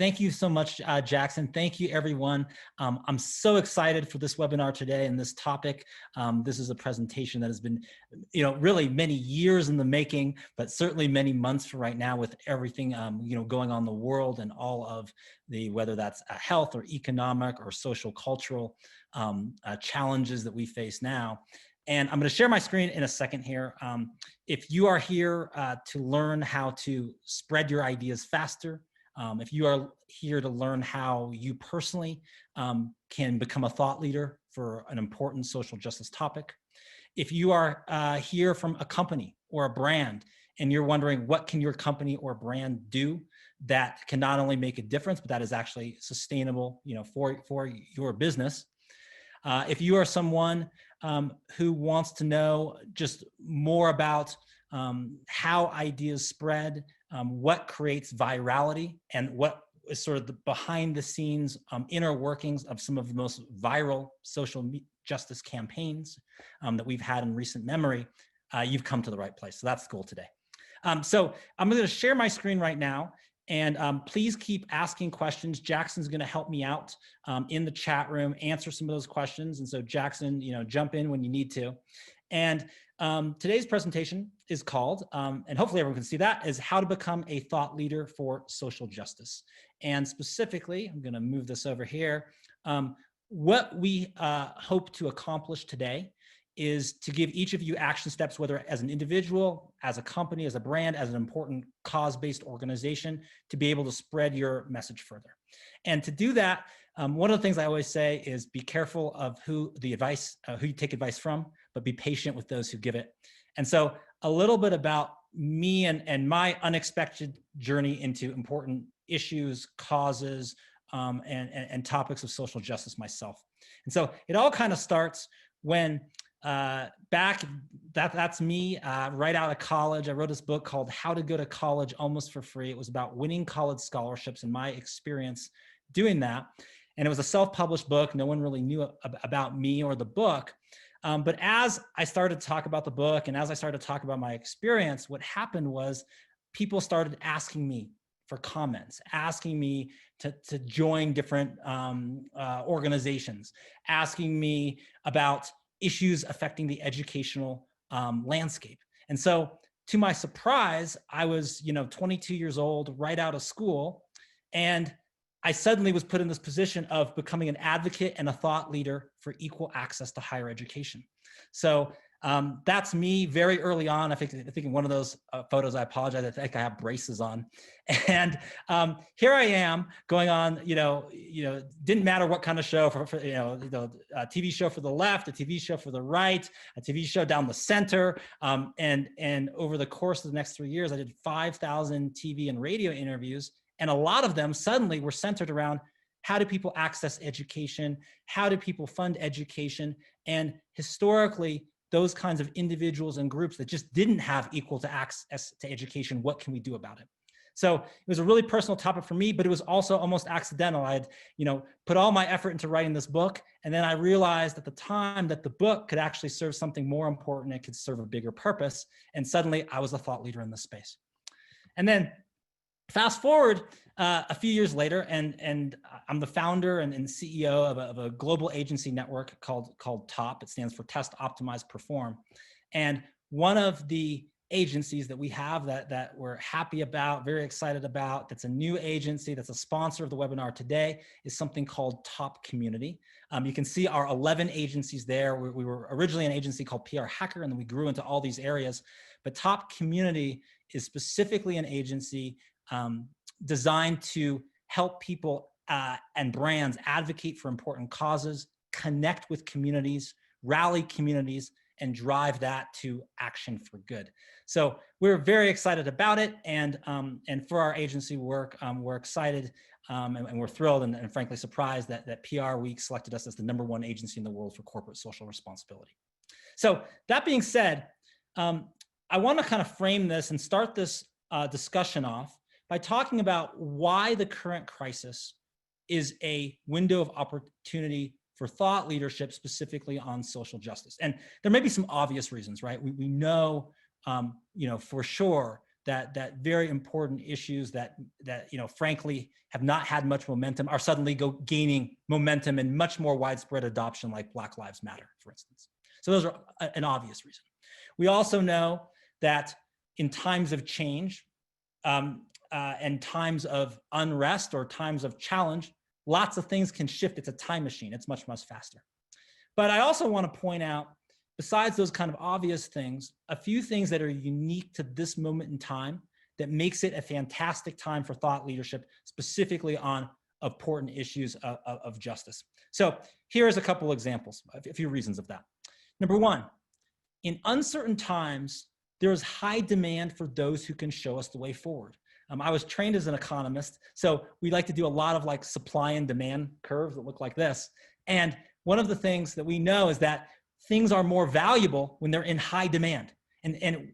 Thank you so much, Jackson. Thank you, everyone. I'm so excited for this webinar today and this topic. This is a presentation that has been, really many years in the making, but certainly many months for right now with everything, going on in the world and all of the, whether that's health or economic or social cultural challenges that we face now. And I'm going to share my screen in a second here. If you are here to learn how to spread your ideas faster, if you are here to learn how you personally can become a thought leader for an important social justice topic, if you are here from a company or a brand and you're wondering what can your company or brand do that can not only make a difference, but that is actually sustainable, for your business. If you are someone who wants to know just more about how ideas spread, what creates virality, and what is sort of the behind the scenes inner workings of some of the most viral social justice campaigns that we've had in recent memory, you've come to the right place. So that's the goal today. So I'm going to share my screen right now. And please keep asking questions. Jackson's going to help me out in the chat room, answer some of those questions. And so Jackson, jump in when you need to. And today's presentation is called, and hopefully everyone can see that, is How to Become a Thought Leader for Social Justice. And specifically, I'm going to move this over here. What we hope to accomplish today is to give each of you action steps, whether as an individual, as a company, as a brand, as an important cause-based organization, to be able to spread your message further. And to do that, one of the things I always say is be careful of who you take advice from, but be patient with those who give it. And so a little bit about me and my unexpected journey into important issues, causes, and topics of social justice myself. And so it all kind of starts when that's me right out of college. I wrote this book called How to Go to College Almost for Free. It was about winning college scholarships and my experience doing that. And it was a self-published book. No one really knew about me or the book. But as I started to talk about the book and as I started to talk about my experience, what happened was people started asking me for comments, asking me to join different organizations, asking me about issues affecting the educational landscape. And so to my surprise, I was 22 years old, right out of school, and I suddenly was put in this position of becoming an advocate and a thought leader for equal access to higher education. So that's me very early on. I think in one of those photos, I apologize, I think I have braces on. And here I am going on, didn't matter what kind of show, a TV show for the left, a TV show for the right, a TV show down the center. And over the course of the next 3 years, I did 5,000 TV and radio interviews. And a lot of them suddenly were centered around how do people access education? How do people fund education? And historically, those kinds of individuals and groups that just didn't have equal access to education, what can we do about it? So it was a really personal topic for me, but it was also almost accidental. I had, put all my effort into writing this book. And then I realized at the time that the book could actually serve something more important. It could serve a bigger purpose. And suddenly I was a thought leader in this space. And then fast forward a few years later, and I'm the founder and CEO of a global agency network called TOP. It stands for Test, Optimize, Perform. And one of the agencies that we have that we're happy about, very excited about, that's a new agency, that's a sponsor of the webinar today, is something called Top Community. You can see our 11 agencies there. We were originally an agency called PR Hacker, and then we grew into all these areas. But Top Community is specifically an agency designed to help people and brands advocate for important causes, connect with communities, rally communities, and drive that to action for good. So we're very excited about it, and for our agency work, we're excited and we're thrilled and frankly surprised that PR Week selected us as the #1 agency in the world for corporate social responsibility. So that being said, I want to kind of frame this and start this discussion off by talking about why the current crisis is a window of opportunity for thought leadership, specifically on social justice. And there may be some obvious reasons, right? We know, for sure that very important issues that frankly have not had much momentum are suddenly gaining momentum and much more widespread adoption, like Black Lives Matter, for instance. So those are an obvious reason. We also know that in times of change and times of unrest or times of challenge, lots of things can shift. It's a time machine. It's much, much faster. But I also want to point out, besides those kind of obvious things, a few things that are unique to this moment in time that makes it a fantastic time for thought leadership, specifically on important issues of justice. So here's a couple examples, a few reasons of that. Number one, in uncertain times, there is high demand for those who can show us the way forward. I was trained as an economist, so we like to do a lot of like supply and demand curves that look like this. And one of the things that we know is that things are more valuable when they're in high demand. And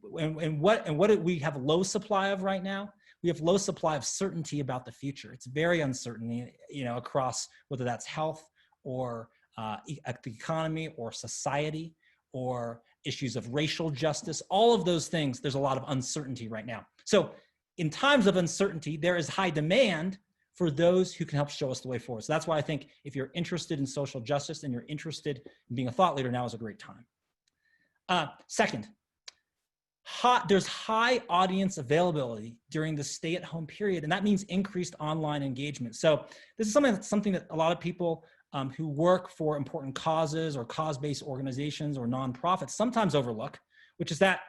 what do we have low supply of right now? We have low supply of certainty about the future. It's very uncertain, across whether that's health or the economy or society or issues of racial justice, all of those things, there's a lot of uncertainty right now. So in times of uncertainty, there is high demand for those who can help show us the way forward. So that's why I think if you're interested in social justice and you're interested in being a thought leader, now is a great time. Second, there's high audience availability during the stay-at-home period, and that means increased online engagement. So this is something that a lot of people who work for important causes or cause-based organizations or nonprofits sometimes overlook, which is that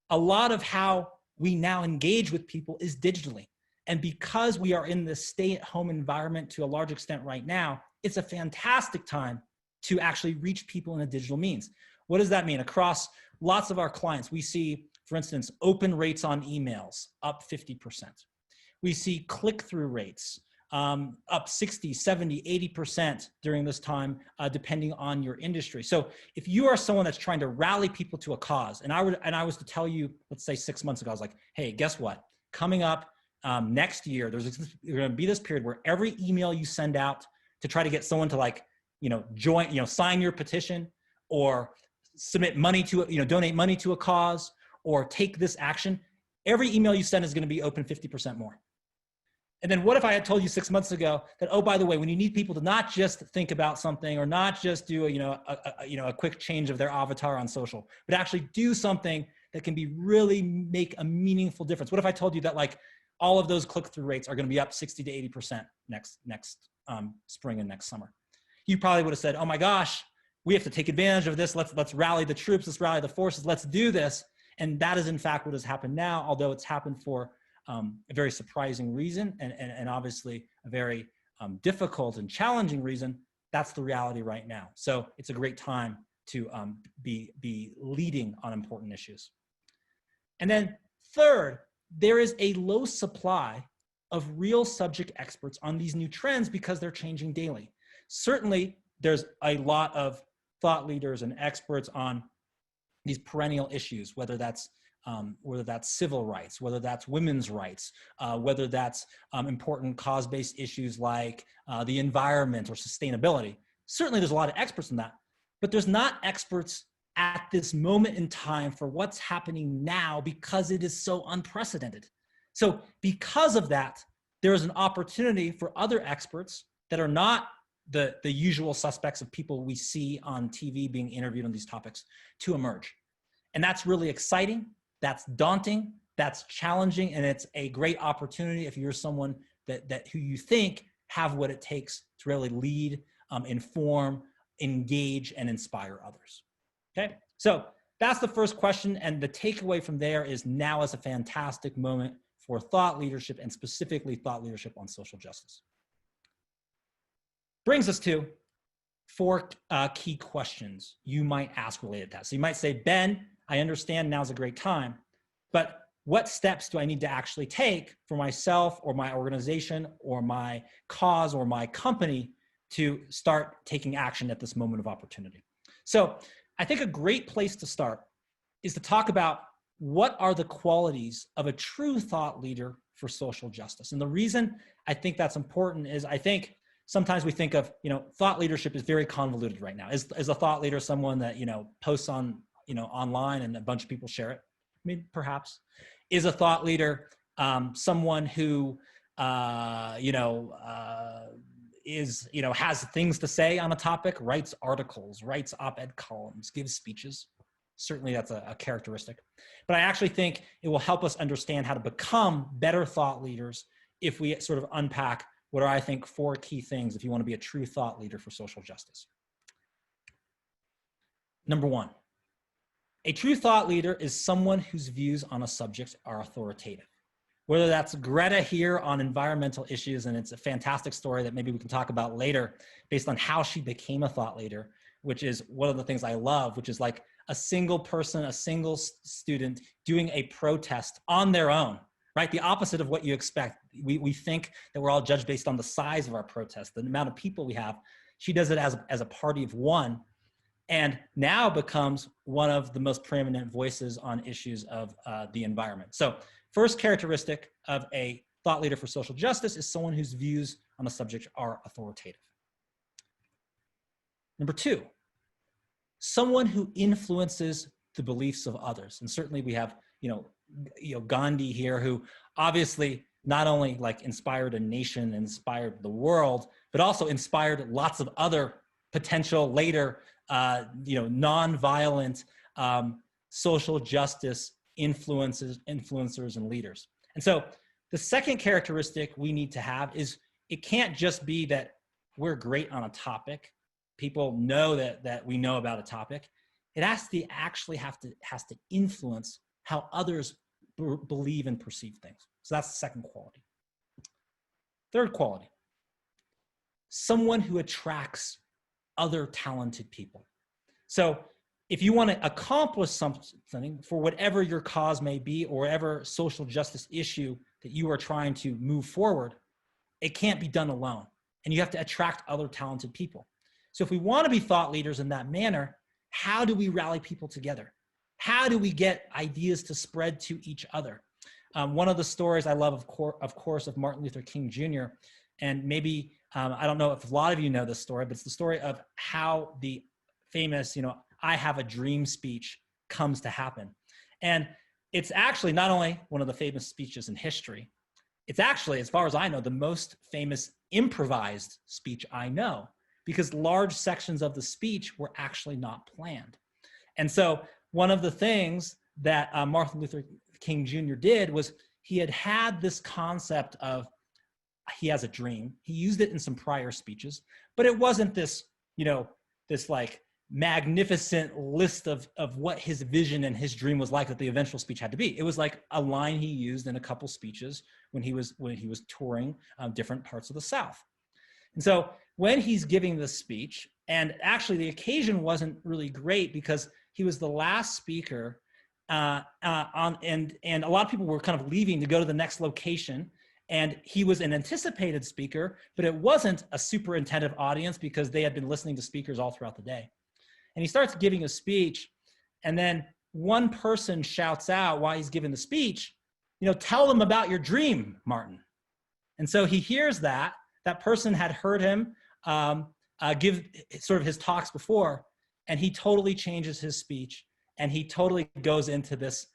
a lot of how we now engage with people is digitally. And because we are in this stay-at-home environment to a large extent right now, it's a fantastic time to actually reach people in a digital means. What does that mean? Across lots of our clients, we see, for instance, open rates on emails up 50%. We see click-through rates up 60, 70, 80% during this time, depending on your industry. So if you are someone that's trying to rally people to a cause, and I was to tell you, let's say 6 months ago, I was like, hey, guess what? Coming up next year, there's going to be this period where every email you send out to try to get someone to join, sign your petition or submit money to, donate money to a cause or take this action, every email you send is going to be open 50% more. And then what if I had told you 6 months ago that, oh, by the way, when you need people to not just think about something or not just do a quick change of their avatar on social, but actually do something that can really make a meaningful difference? What if I told you that all of those click-through rates are going to be up 60 to 80% next spring and next summer? You probably would have said, oh my gosh, we have to take advantage of this. Let's rally the troops. Let's rally the forces. Let's do this. And that is in fact what has happened now, although it's happened for a very surprising reason and obviously a very difficult and challenging reason. That's the reality right now. So it's a great time to be leading on important issues. And then third, there is a low supply of real subject experts on these new trends because they're changing daily. Certainly, there's a lot of thought leaders and experts on these perennial issues, whether that's civil rights, whether that's women's rights, whether that's important cause-based issues like the environment or sustainability. Certainly, there's a lot of experts in that, but there's not experts at this moment in time for what's happening now because it is so unprecedented. So because of that, there is an opportunity for other experts that are not the usual suspects of people we see on TV being interviewed on these topics to emerge. And that's really exciting, that's daunting, that's challenging, and it's a great opportunity if you're someone who you think have what it takes to really lead, inform, engage, and inspire others. Okay, so that's the first question, and the takeaway from there is now is a fantastic moment for thought leadership, and specifically thought leadership on social justice. Brings us to 4 key questions you might ask related to that. So you might say, Ben, I understand now's a great time, but what steps do I need to actually take for myself or my organization or my cause or my company to start taking action at this moment of opportunity? So I think a great place to start is to talk about what are the qualities of a true thought leader for social justice. And the reason I think that's important is I think sometimes we think of, thought leadership is very convoluted right now. Is a thought leader someone that, posts on, online and a bunch of people share it? I mean, perhaps. Is a thought leader someone who, has things to say on a topic, writes articles, writes op-ed columns, gives speeches? Certainly that's a characteristic. But I actually think it will help us understand how to become better thought leaders if we sort of unpack what are, I think, 4 key things if you want to be a true thought leader for social justice. Number 1, a true thought leader is someone whose views on a subject are authoritative. Whether that's Greta here on environmental issues, and it's a fantastic story that maybe we can talk about later based on how she became a thought leader, which is one of the things I love, which is like a single person, a single student doing a protest on their own, right? The opposite of what you expect. We think that we're all judged based on the size of our protest, the amount of people we have. She does it as a party of one, and now becomes one of the most preeminent voices on issues of the environment. So first characteristic of a thought leader for social justice is someone whose views on a subject are authoritative. Number 2, someone who influences the beliefs of others. And certainly we have, Gandhi here, who obviously not only like inspired a nation, inspired the world, but also inspired lots of other potential later, nonviolent social justice influencers and leaders. And so the second characteristic we need to have is it can't just be that we're great on a topic. People know that we know about a topic. It has to influence how others believe and perceive things. So that's the second quality. Third quality, someone who attracts other talented people. So if you want to accomplish something for whatever your cause may be or whatever social justice issue that you are trying to move forward, it can't be done alone. And you have to attract other talented people. So if we want to be thought leaders in that manner, how do we rally people together? How do we get ideas to spread to each other? One of the stories I love, of course, of Martin Luther King Jr., and maybe, I don't know if a lot of you know this story, but it's the story of how the famous, I have a dream speech comes to happen. And it's actually not only one of the famous speeches in history, it's actually, as far as I know, the most famous improvised speech I know, because large sections of the speech were actually not planned. And so one of the things that Martin Luther King Jr. did was he had this concept of he has a dream. He used it in some prior speeches, but it wasn't this, this like magnificent list of what his vision and his dream was like that the eventual speech had to be. It was like a line he used in a couple speeches when he was touring different parts of the South. And so when he's giving this speech, and actually the occasion wasn't really great because he was the last speaker and a lot of people were kind of leaving to go to the next location. And he was an anticipated speaker, but it wasn't a super attentive audience because they had been listening to speakers all throughout the day. And he starts giving a speech, and then one person shouts out while he's giving the speech, tell them about your dream, Martin. And so he hears that person had heard him give sort of his talks before, and he totally changes his speech, and he totally goes into this,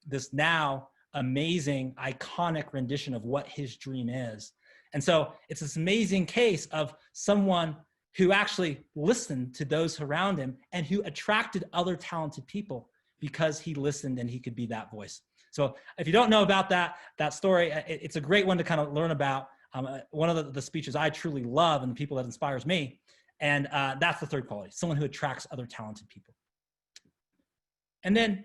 this now amazing, iconic rendition of what his dream is. And so it's this amazing case of someone who actually listened to those around him and who attracted other talented people because he listened and he could be that voice. So if you don't know about that story, it's a great one to kind of learn about. One of the speeches I truly love and the people that inspires me. And that's the third quality, someone who attracts other talented people. And then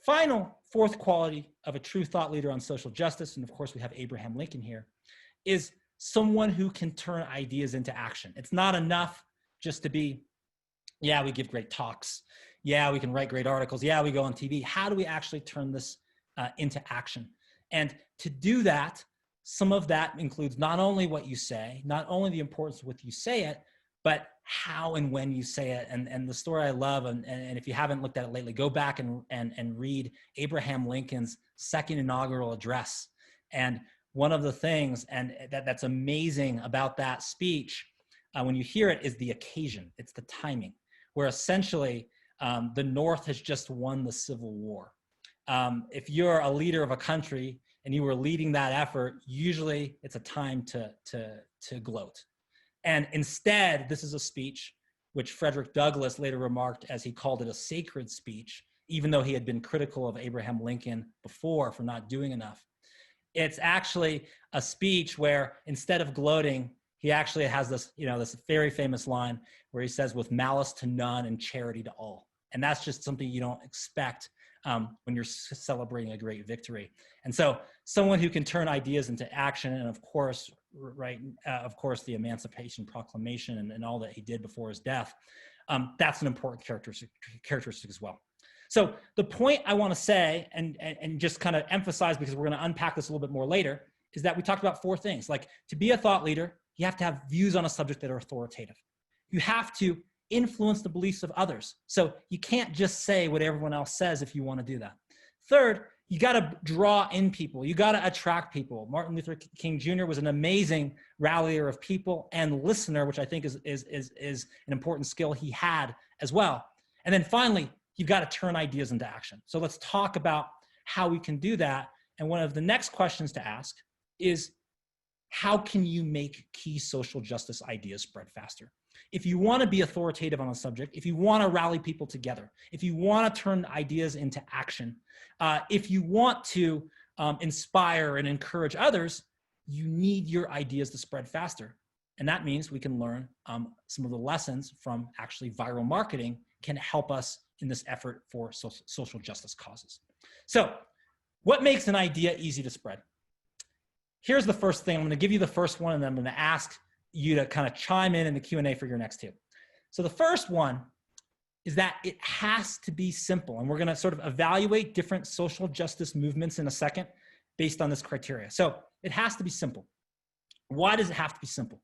fourth quality of a true thought leader on social justice, and of course we have Abraham Lincoln here, is someone who can turn ideas into action. It's not enough just to be, yeah, we give great talks. Yeah, we can write great articles. Yeah, we go on TV. How do we actually turn this into action? And to do that, some of that includes not only what you say, not only the importance of what you say it, but how and when you say it. And the story I love, and if you haven't looked at it lately, go back and read Abraham Lincoln's second inaugural address. And one of the things, and that's amazing about that speech, when you hear it, is the occasion. It's the timing, where essentially the North has just won the Civil War. If you're a leader of a country and you were leading that effort, usually it's a time to gloat. And instead, this is a speech which Frederick Douglass later remarked as he called it a sacred speech, even though he had been critical of Abraham Lincoln before for not doing enough. It's actually a speech where instead of gloating, he actually has this, this very famous line where he says, with malice to none and charity to all. And that's just something you don't expect when you're celebrating a great victory. And so someone who can turn ideas into action, and of course, the Emancipation Proclamation and all that he did before his death, that's an important characteristic as well. So the point I want to say and just kind of emphasize, because we're going to unpack this a little bit more later, is that we talked about 4 things. Like, to be a thought leader, you have to have views on a subject that are authoritative. You have to influence the beliefs of others. So you can't just say what everyone else says if you want to do that. Third, you got to draw in people. You got to attract people. Martin Luther King Jr. was an amazing rallier of people and listener, which I think is an important skill he had as well. And then finally, you've got to turn ideas into action. So let's talk about how we can do that. And one of the next questions to ask is, how can you make key social justice ideas spread faster? If you want to be authoritative on a subject, if you want to rally people together, if you want to turn ideas into action, if you want to inspire and encourage others, you need your ideas to spread faster. And that means we can learn some of the lessons from actually viral marketing can help us in this effort for social justice causes. So what makes an idea easy to spread? Here's the first thing. I'm going to give you the first one, and then I'm going to ask you to kind of chime in the Q&A for your next 2. So the first one is that it has to be simple. And we're going to sort of evaluate different social justice movements in a second based on this criteria. So it has to be simple. Why does it have to be simple?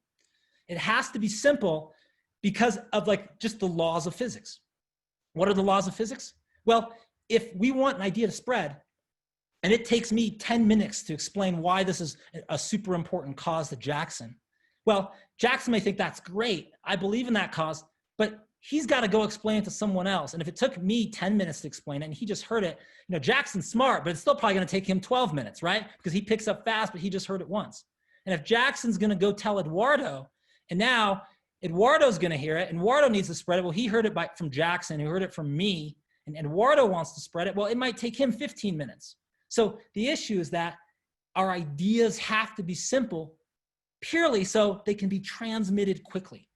It has to be simple because of just the laws of physics. What are the laws of physics? Well, if we want an idea to spread, and it takes me 10 minutes to explain why this is a super important cause to Jackson. Well, Jackson may think that's great. I believe in that cause, but he's got to go explain it to someone else. And if it took me 10 minutes to explain it and he just heard it, Jackson's smart, but it's still probably going to take him 12 minutes, right? Because he picks up fast, but he just heard it once. And if Jackson's going to go tell Eduardo, and now Eduardo's going to hear it, and Eduardo needs to spread it. Well, he heard it from Jackson, who heard it from me, and Eduardo wants to spread it. Well, it might take him 15 minutes. So the issue is that our ideas have to be simple purely so they can be transmitted quickly.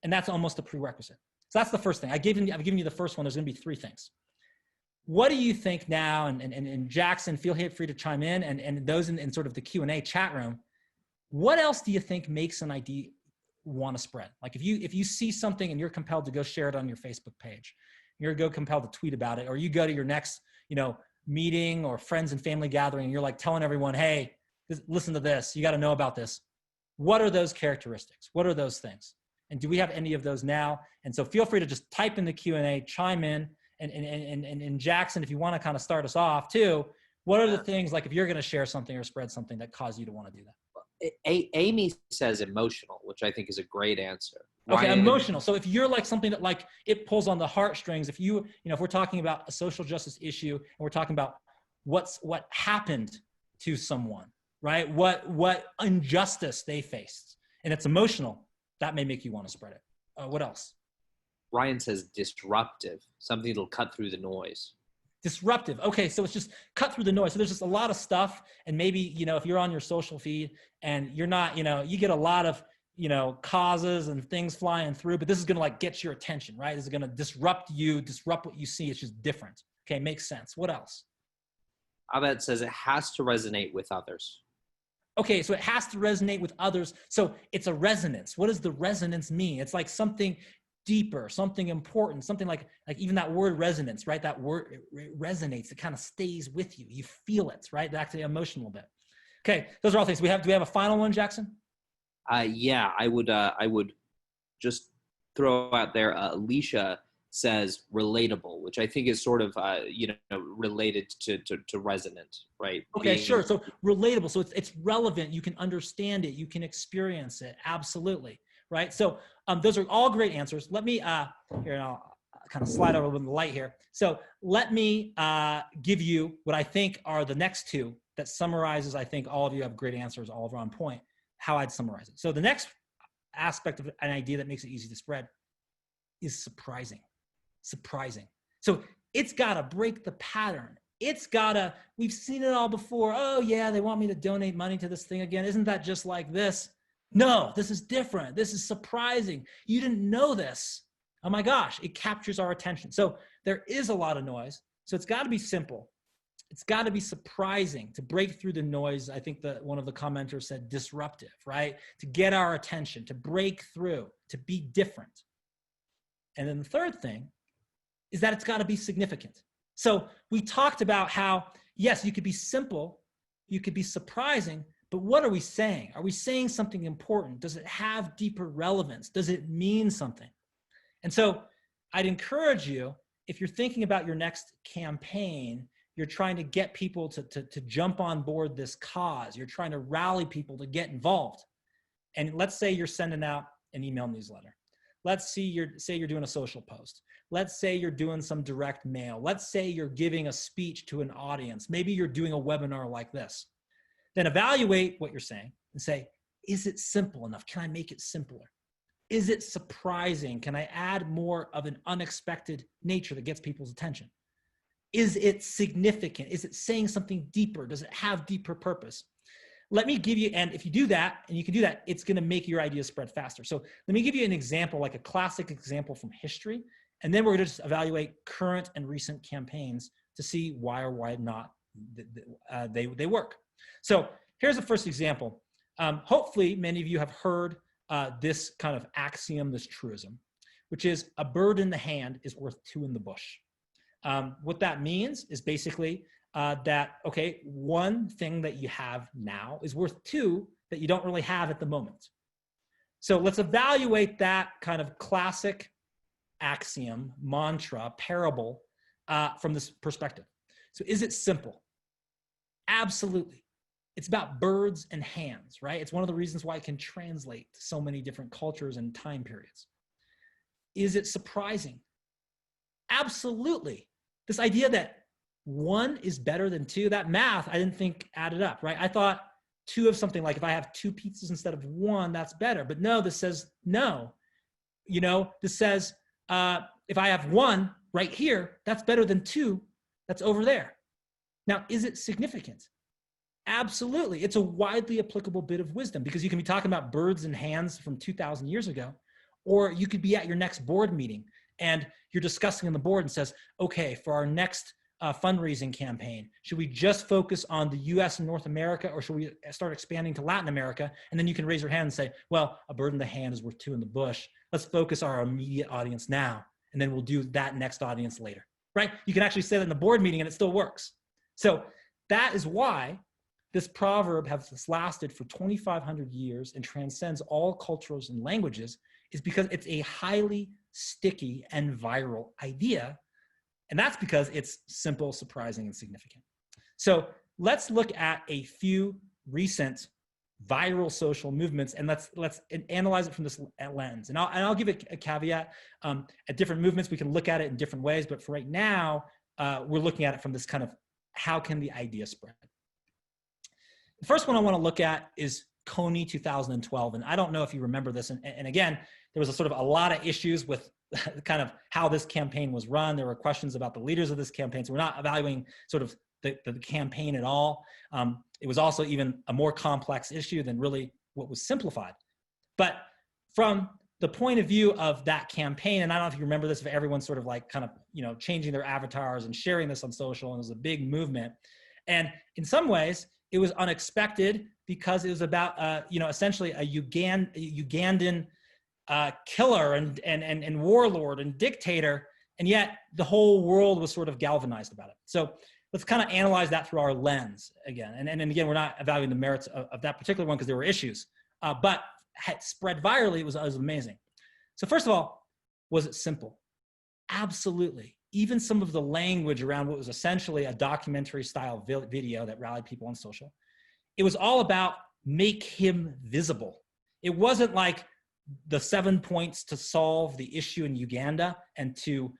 And that's almost a prerequisite. So that's the first thing. I've given you the first one. There's going to be 3 things. What do you think now, and Jackson, feel free to chime in, and those in sort of the Q&A chat room, what else do you think makes an idea want to spread? Like if you see something and you're compelled to go share it on your Facebook page, you're compelled to tweet about it, or you go to your next, meeting or friends and family gathering, and you're like telling everyone, hey, listen to this, you got to know about this. What are those characteristics? What are those things? And do we have any of those now? And so feel free to just type in the Q&A, chime in, and Jackson, if you want to kind of start us off too, what are the things, like if you're going to share something or spread something, that cause you to want to do that? Amy says emotional, which I think is a great answer. Okay, emotional. So if you're like something that like it pulls on the heartstrings, if if we're talking about a social justice issue and we're talking about what happened to someone, right? What injustice they faced, and it's emotional, that may make you want to spread it. What else? Ryan says disruptive, something that'll cut through the noise. Disruptive. Okay, so it's just cut through the noise. So there's just a lot of stuff, and maybe if you're on your social feed and you're not, you get a lot of causes and things flying through, but this is gonna get your attention, right? This is gonna disrupt what you see. It's just different. Okay, makes sense. What else? Abed says it has to resonate with others. Okay, so it has to resonate with others. So it's a resonance. What does the resonance mean? It's like something deeper, something important, something like even that word resonance, right? That word it resonates. It kind of stays with you. You feel it, right? That's the emotional bit. Okay, those are all things. Do we have a final one, Jackson? Yeah, I would just throw out there. Alicia says relatable, which I think is sort of related to resonant, right? Okay, sure. So relatable. So it's relevant. You can understand it. You can experience it. Absolutely. Right. So those are all great answers. Let me here, and I'll kind of slide over with the light here. So let me give you what I think are the next two that summarizes, I think all of you have great answers, all of are on point, how I'd summarize it. So the next aspect of an idea that makes it easy to spread is surprising. Surprising. So it's got to break the pattern. It's got to, we've seen it all before. Oh yeah, they want me to donate money to this thing again. Isn't that just like this? No, this is different. This is surprising. You didn't know this. Oh my gosh, it captures our attention. So there is a lot of noise. So it's got to be simple. It's got to be surprising to break through the noise. I think that one of the commenters said disruptive, right? To get our attention, to break through, to be different. And then the third thing is that it's got to be significant. So we talked about how, yes, you could be simple, you could be surprising, but what are we saying? Are we saying something important? Does it have deeper relevance? Does it mean something? And so I'd encourage you, if you're thinking about your next campaign, you're trying to get people to jump on board this cause. You're trying to rally people to get involved. And let's say you're sending out an email newsletter. Let's say you're doing a social post. Let's say you're doing some direct mail. Let's say you're giving a speech to an audience. Maybe you're doing a webinar like this. Then evaluate what you're saying and say, is it simple enough? Can I make it simpler? Is it surprising? Can I add more of an unexpected nature that gets people's attention? Is it significant? Is it saying something deeper? Does it have deeper purpose? Let me give you, and if you do that, and you can do that, it's gonna make your ideas spread faster. So let me give you an example, like a classic example from history, and then we're gonna just evaluate current and recent campaigns to see why or why not they work. So here's the first example. Hopefully many of you have heard this kind of axiom, this truism, which is a bird in the hand is worth two in the bush. What that means is basically that, okay, one thing that you have now is worth two that you don't really have at the moment. So let's evaluate that kind of classic axiom, mantra, parable from this perspective. So is it simple? Absolutely. It's about birds and hands, right? It's one of the reasons why it can translate to so many different cultures and time periods. Is it surprising? Absolutely. This idea that one is better than two, that math I didn't think added up, right? I thought two of something, like if I have two pizzas instead of one, that's better. But no, this says no. You know, this says if I have one right here, that's better than two that's over there. Now, is it significant? Absolutely. It's a widely applicable bit of wisdom, because you can be talking about birds and hands from 2,000 years ago, or you could be at your next board meeting and you're discussing on the board and says, okay, for our next fundraising campaign, should we just focus on the US and North America, or should we start expanding to Latin America? And then you can raise your hand and say, well, a bird in the hand is worth two in the bush. Let's focus our immediate audience now, and then we'll do that next audience later, right? You can actually say that in the board meeting and it still works. So that is why this proverb has lasted for 2,500 years and transcends all cultures and languages, is because it's a highly sticky and viral idea. And that's because it's simple, surprising, and significant. So let's look at a few recent viral social movements, and let's analyze it from this lens. And I'll give it a caveat. At different movements, we can look at it in different ways, but for right now, we're looking at it from this kind of, how can the idea spread? The first one I want to look at is Kony 2012. And I don't know if you remember this. And again, there was a lot of issues with kind of how this campaign was run. There were questions about the leaders of this campaign. So we're not evaluating sort of the campaign at all. It was also even a more complex issue than really what was simplified. But from the point of view of that campaign, and I don't know if you remember this, if everyone's sort of like kind of, you know, changing their avatars and sharing this on social, and it was a big movement. And in some ways, it was unexpected because it was about, you know, essentially a Ugandan killer and warlord and dictator, and yet the whole world was sort of galvanized about it. So let's kind of analyze that through our lens again. And again, we're not evaluating the merits of that particular one because there were issues, but had spread virally, it was amazing. So first of all, was it simple? Absolutely. Even some of the language around what was essentially a documentary style video that rallied people on social, it was all about make him visible. It wasn't like the 7 points to solve the issue in Uganda and to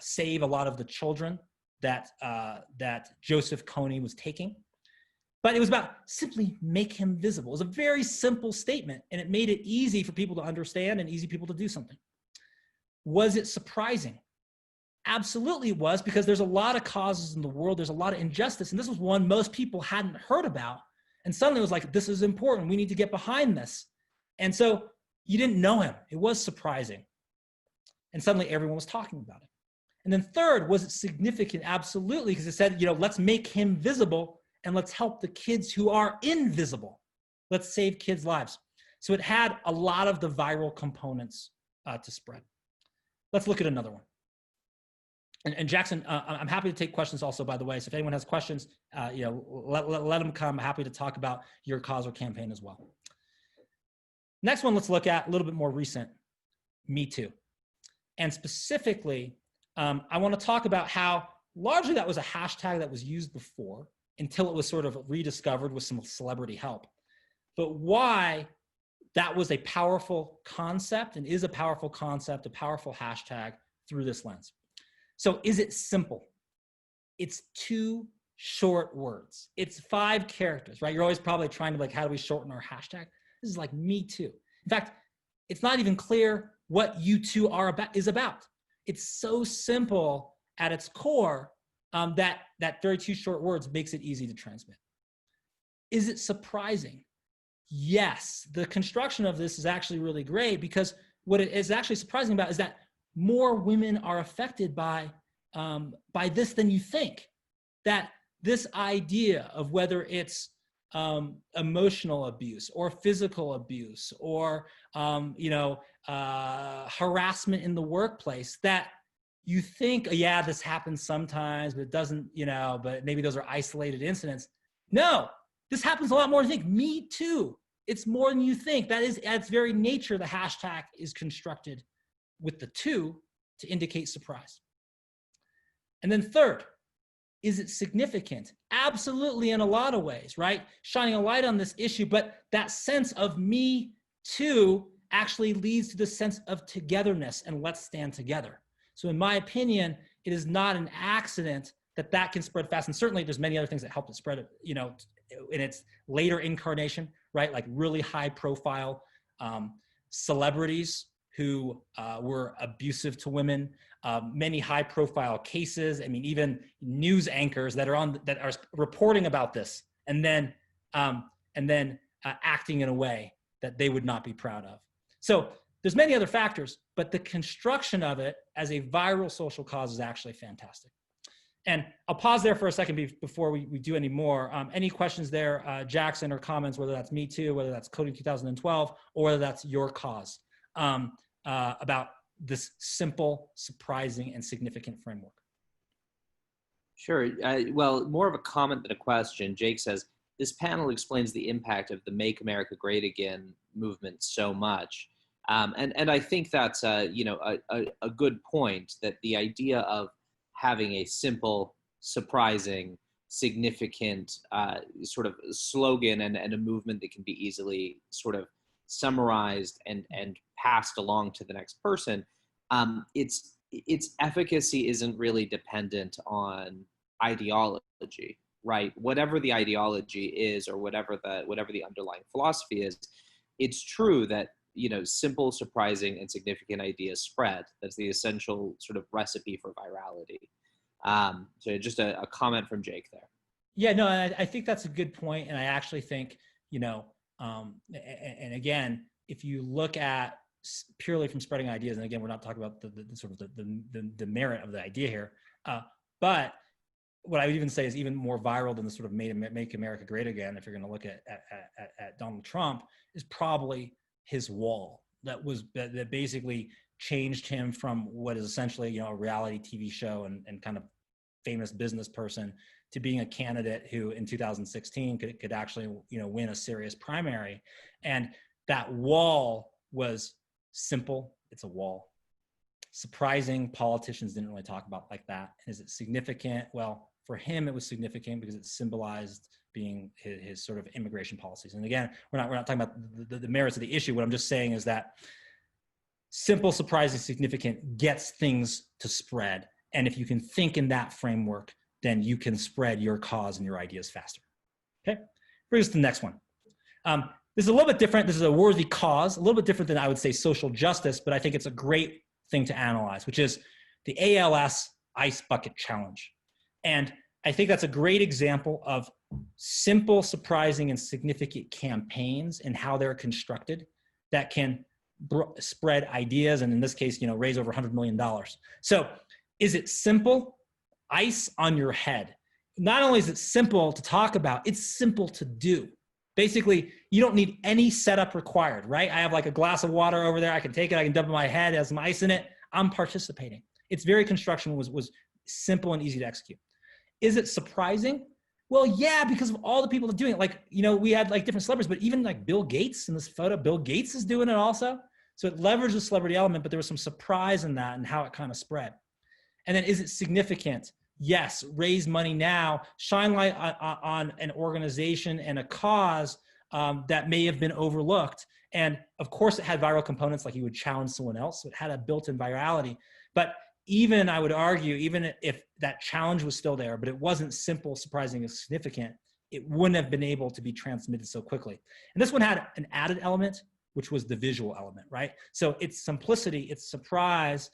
save a lot of the children that Joseph Kony was taking. But it was about simply make him visible. It was a very simple statement, and it made it easy for people to understand and easy people to do something. Was it surprising? Absolutely it was, because there's a lot of causes in the world. There's a lot of injustice, and this was one most people hadn't heard about. And suddenly it was like, this is important. We need to get behind this. And so you didn't know him. It was surprising. And suddenly everyone was talking about it. And then third, was it significant? Absolutely, because it said, let's make him visible and let's help the kids who are invisible. Let's save kids' lives. So it had a lot of the viral components to spread. Let's look at another one. And Jackson, I'm happy to take questions also, by the way. So if anyone has questions, let them come. I'm happy to talk about your cause or campaign as well. Next one, let's look at a little bit more recent, Me Too. And specifically, I want to talk about how largely that was a hashtag that was used before until it was sort of rediscovered with some celebrity help. But why that was a powerful concept and is a powerful concept, a powerful hashtag through this lens. So is it simple? It's 2 short words. It's 5 characters, right? You're always probably trying to how do we shorten our hashtag? This is like Me Too. In fact, it's not even clear what you two is about. It's so simple at its core that 32 short words makes it easy to transmit. Is it surprising? Yes, the construction of this is actually really great, because what it is actually surprising about is that more women are affected by this than you think. That this idea of whether it's emotional abuse or physical abuse or harassment in the workplace, that you think, yeah, this happens sometimes, but it doesn't, but maybe those are isolated incidents. No, this happens a lot more than you think. Me Too. It's more than you think. That is, at its very nature, the hashtag is constructed with the 2 to indicate surprise. And then third, is it significant? Absolutely, in a lot of ways, right? Shining a light on this issue, but that sense of Me Too actually leads to the sense of togetherness and let's stand together. So in my opinion, it is not an accident that can spread fast. And certainly there's many other things that help it spread, in its later incarnation, right? Like really high profile celebrities who were abusive to women, many high profile cases. I mean, even news anchors that are reporting about this and then acting in a way that they would not be proud of. So there's many other factors, but the construction of it as a viral social cause is actually fantastic. And I'll pause there for a second before we do any more. Any questions there, Jackson, or comments, whether that's Me Too, whether that's Coding 2012, or whether that's your cause, about this simple, surprising, and significant framework? Sure. Well, more of a comment than a question. Jake says, this panel explains the impact of the Make America Great Again movement so much. And I think that's a good point, that the idea of having a simple, surprising, significant sort of slogan and a movement that can be easily sort of summarized and passed along to the next person, its efficacy isn't really dependent on ideology, right? Whatever the ideology is, or whatever the underlying philosophy is, it's true that simple, surprising, and significant ideas spread. That's the essential sort of recipe for virality. So just a comment from Jake there. Yeah, no, I think that's a good point. And I actually think, and again, if you look at purely from spreading ideas, and again, we're not talking about the sort of the merit of the idea here, but what I would even say is even more viral than the sort of Make America Great Again, if you're going to look at Donald Trump, is probably his wall that basically changed him from what is essentially a reality TV show and kind of famous business person to being a candidate who in 2016 could actually win a serious primary. And that wall was simple. It's a wall. Surprising, politicians didn't really talk about like that. And is it significant? Well, for him, it was significant because it symbolized being his sort of immigration policies. And again, we're not talking about the merits of the issue. What I'm just saying is that simple, surprising, significant gets things to spread. And if you can think in that framework, then you can spread your cause and your ideas faster. Okay, brings us to the next one. This is a little bit different. This is a worthy cause, a little bit different than I would say social justice, but I think it's a great thing to analyze, which is the ALS Ice Bucket Challenge. And I think that's a great example of simple, surprising, and significant campaigns and how they're constructed that can spread ideas, and in this case, raise over $100 million. So is it simple? Ice on your head. Not only is it simple to talk about, it's simple to do. Basically, you don't need any setup required, right? I have like a glass of water over there. I can take it, I can dump it in my head, it has some ice in it. I'm participating. Its very construction was simple and easy to execute. Is it surprising? Well, yeah, because of all the people that are doing it. Like, we had like different celebrities, but even like Bill Gates in this photo, Bill Gates is doing it also. So it leveraged the celebrity element, but there was some surprise in that and how it kind of spread. And then is it significant? Yes, raise money now, shine light on an organization and a cause that may have been overlooked. And of course it had viral components, like you would challenge someone else. So it had a built-in virality. But even, I would argue, even if that challenge was still there, but it wasn't simple, surprising, and significant, it wouldn't have been able to be transmitted so quickly. And this one had an added element, which was the visual element, right? So its simplicity, its surprise,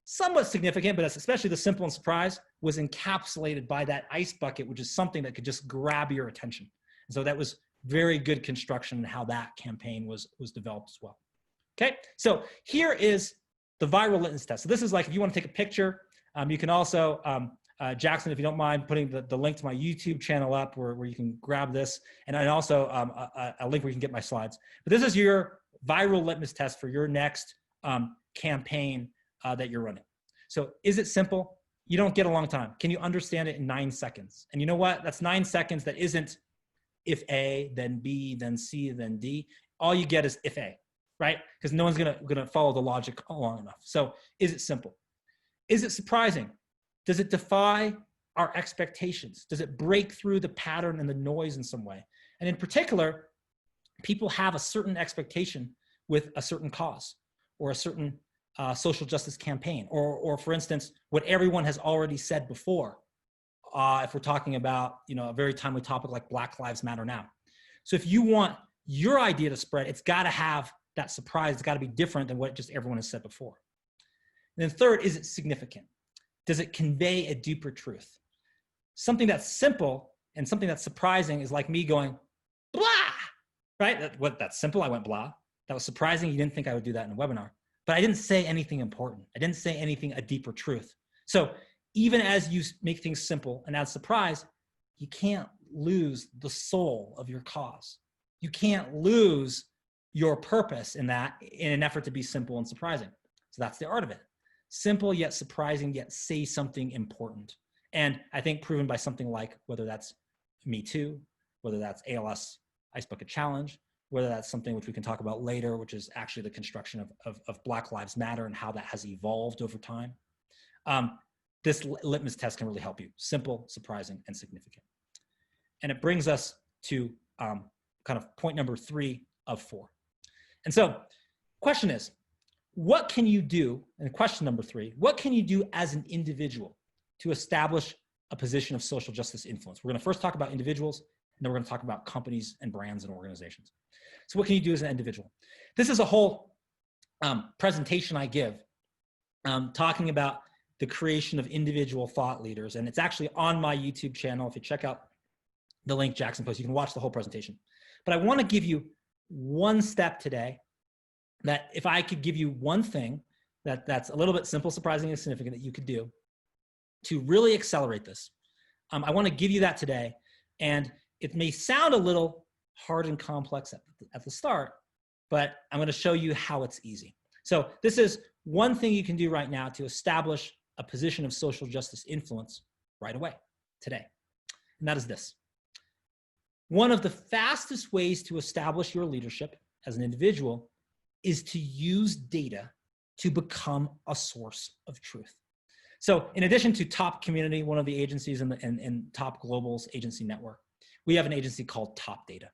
somewhat significant, but especially the simple and surprise was encapsulated by that ice bucket, which is something that could just grab your attention. And so that was very good construction in how that campaign was developed as well. Okay, so here is the viral litmus test. So this is like, if you want to take a picture, you can also, Jackson, if you don't mind putting the link to my YouTube channel up where you can grab this, and also a link where you can get my slides. But this is your viral litmus test for your next campaign that you're running. So is it simple? You don't get a long time. Can you understand it in 9 seconds? And you know what? That's 9 seconds that isn't if A, then B, then C, then D. All you get is if A, right? Because no one's gonna follow the logic long enough. So is it simple? Is it surprising? Does it defy our expectations? Does it break through the pattern and the noise in some way? And in particular, people have a certain expectation with a certain cause or a certain social justice campaign, or for instance, what everyone has already said before, if we're talking about a very timely topic like Black Lives Matter now. So if you want your idea to spread, it's got to have that surprise. It's got to be different than what just everyone has said before. And then third, is it significant? Does it convey a deeper truth? Something that's simple and something that's surprising is like me going, blah, right? That's simple, I went blah. That was surprising, you didn't think I would do that in a webinar. But I didn't say anything important. I didn't say anything, a deeper truth. So even as you make things simple and add surprise, you can't lose the soul of your cause. You can't lose your purpose in that in an effort to be simple and surprising. So that's the art of it. Simple yet surprising, yet say something important. And I think proven by something like, whether that's Me Too, whether that's ALS Ice Bucket Challenge, whether that's something which we can talk about later, which is actually the construction of Black Lives Matter and how that has evolved over time. This litmus test can really help you. Simple, surprising, and significant. And it brings us to kind of point number 3 of 4. And so question is, what can you do, and question number 3, what can you do as an individual to establish a position of social justice influence? We're gonna first talk about individuals, and then we're gonna talk about companies and brands and organizations. So what can you do as an individual? This is a whole presentation I give talking about the creation of individual thought leaders. And it's actually on my YouTube channel. If you check out the link Jackson posts, you can watch the whole presentation. But I want to give you one step today that if I could give you one thing that's a little bit simple, surprising, and significant that you could do to really accelerate this. I want to give you that today. And it may sound a little hard and complex at the start, but I'm going to show you how it's easy. So this is one thing you can do right now to establish a position of social justice influence right away, today. And that is this. One of the fastest ways to establish your leadership as an individual is to use data to become a source of truth. So in addition to Top Community, one of the agencies in Top Global's agency network, we have an agency called Top Data.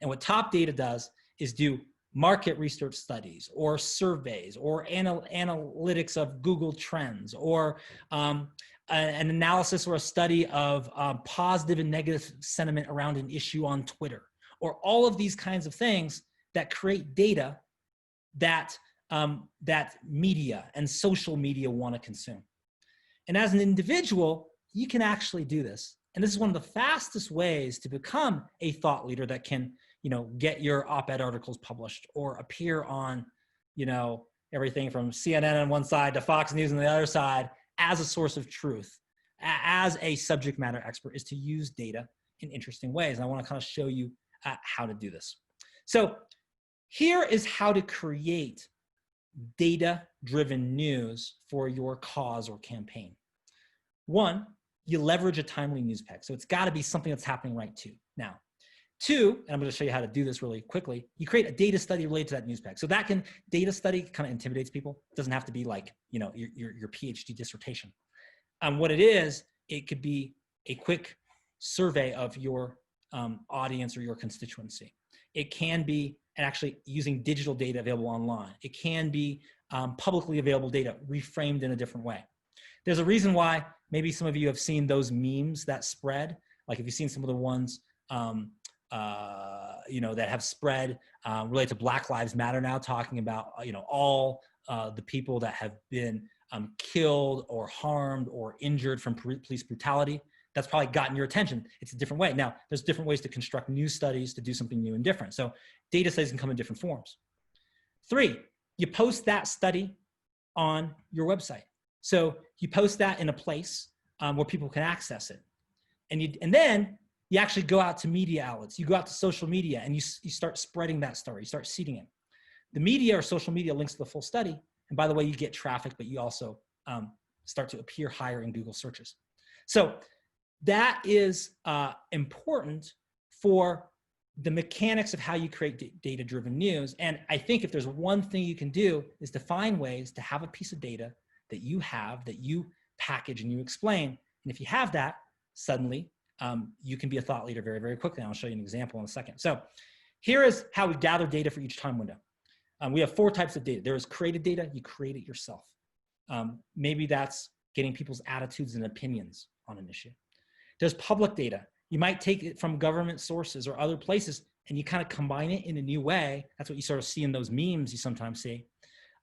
And what Top Data does is do market research studies or surveys or analytics of Google Trends or an analysis or a study of positive and negative sentiment around an issue on Twitter, or all of these kinds of things that create data that, that media and social media want to consume. And as an individual, you can actually do this. And this is one of the fastest ways to become a thought leader that can, get your op-ed articles published or appear on, everything from CNN on one side to Fox News on the other side as a source of truth, as a subject matter expert, is to use data in interesting ways. And I want to kind of show you how to do this. So here is how to create data-driven news for your cause or campaign. One, you leverage a timely news peg. So it's got to be something that's happening right now. Two, and I'm going to show you how to do this really quickly, you create a data study related to that news peg. So that data study kind of intimidates people. It doesn't have to be like, your PhD dissertation. What it is, it could be a quick survey of your audience or your constituency. It can be actually using digital data available online. It can be publicly available data reframed in a different way. There's a reason why maybe some of you have seen those memes that spread. Like if you've seen some of the ones that have spread related to Black Lives Matter now, talking about all the people that have been killed or harmed or injured from police brutality. That's probably gotten your attention. It's a different way. Now, there's different ways to construct news studies to do something new and different. So data studies can come in different forms. Three, you post that study on your website. So you post that in a place where people can access it. And then you actually go out to media outlets. You go out to social media and you start spreading that story. You start seeding it. The media or social media links to the full study. And by the way, you get traffic, but you also start to appear higher in Google searches. So that is important for the mechanics of how you create data-driven news. And I think if there's one thing you can do is to find ways to have a piece of data that you have, that you package and you explain. And if you have that, suddenly you can be a thought leader very, very quickly. And I'll show you an example in a second. So here is how we gather data for each time window. We have 4 types of data. There is created data. You create it yourself. Maybe that's getting people's attitudes and opinions on an issue. There's public data. You might take it from government sources or other places and you kind of combine it in a new way. That's what you sort of see in those memes you sometimes see.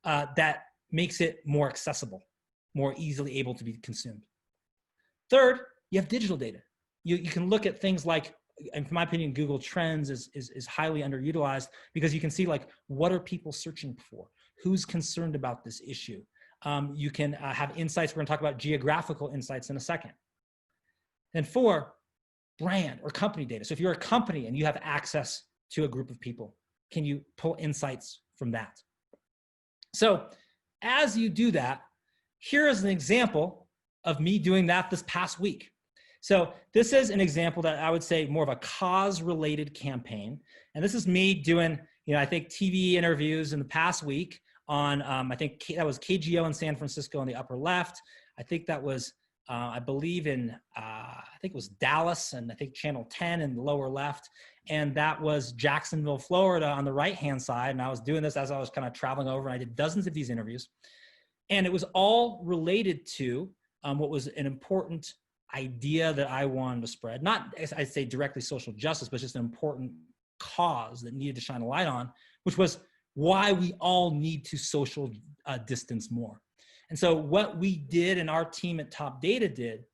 That makes it more accessible, more easily able to be consumed. Third, you have digital data. You can look at things like, in my opinion, Google Trends is highly underutilized because you can see like, what are people searching for? Who's concerned about this issue? You can have insights. We're gonna talk about geographical insights in a second. And 4, brand or company data. So if you're a company and you have access to a group of people, can you pull insights from that? So as you do that, here is an example of me doing that this past week. So this is an example that I would say more of a cause-related campaign. And this is me doing, I think TV interviews in the past week on, I think that was KGO in San Francisco on the upper left. I think that was, I believe in, I think it was Dallas and I think Channel 10 in the lower left. And that was Jacksonville, Florida on the right-hand side. And I was doing this as I was kind of traveling over and I did dozens of these interviews. And it was all related to what was an important idea that I wanted to spread. Not, I'd say directly social justice, but just an important cause that needed to shine a light on, which was why we all need to social distance more. And so what we did and our team at Top Data did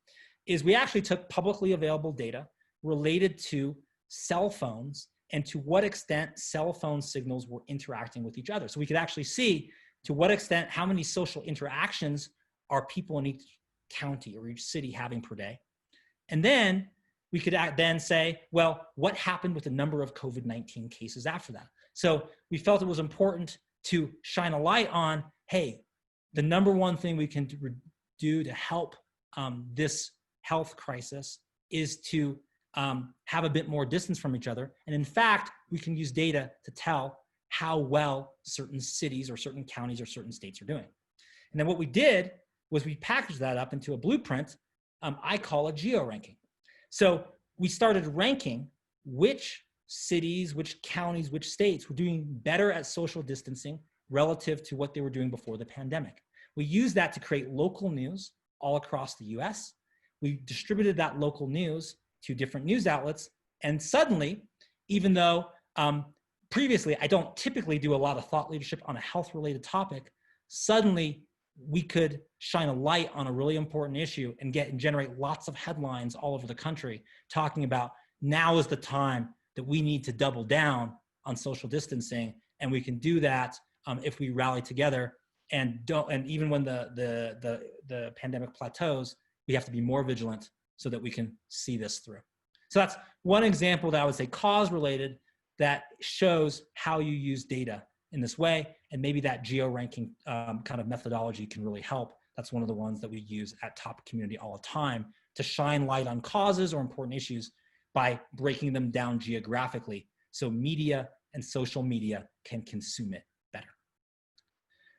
is we actually took publicly available data related to cell phones and to what extent cell phone signals were interacting with each other. So we could actually see to what extent, how many social interactions are people in each county or each city having per day. And then we could then say, well, what happened with the number of COVID-19 cases after that? So we felt it was important to shine a light on, hey, the number one thing we can do to help this health crisis is to have a bit more distance from each other. And in fact, we can use data to tell how well certain cities or certain counties or certain states are doing. And then what we did was we packaged that up into a blueprint I call a georanking. So we started ranking which cities, which counties, which states were doing better at social distancing relative to what they were doing before the pandemic. We used that to create local news all across the US. We distributed that local news to different news outlets. And suddenly, even though previously I don't typically do a lot of thought leadership on a health-related topic, suddenly we could shine a light on a really important issue and generate lots of headlines all over the country talking about now is the time that we need to double down on social distancing. And we can do that if we rally together and even when the pandemic plateaus, we have to be more vigilant so that we can see this through. So that's one example that I would say cause-related that shows how you use data in this way. And maybe that georanking kind of methodology can really help. That's one of the ones that we use at Top Community all the time to shine light on causes or important issues by breaking them down geographically so media and social media can consume it better.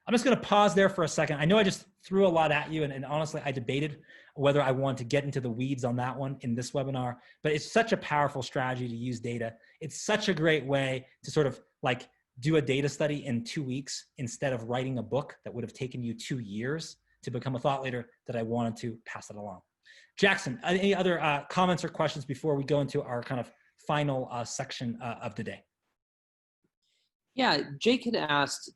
I'm just going to pause there for a second. I know I just threw a lot at you, and honestly, I debated whether I want to get into the weeds on that one in this webinar, but it's such a powerful strategy to use data. It's such a great way to sort of like do a data study in 2 weeks instead of writing a book that would have taken you 2 years to become a thought leader, that I wanted to pass it along. Jackson, any other comments or questions before we go into our kind of final section of the day? Yeah, Jake had asked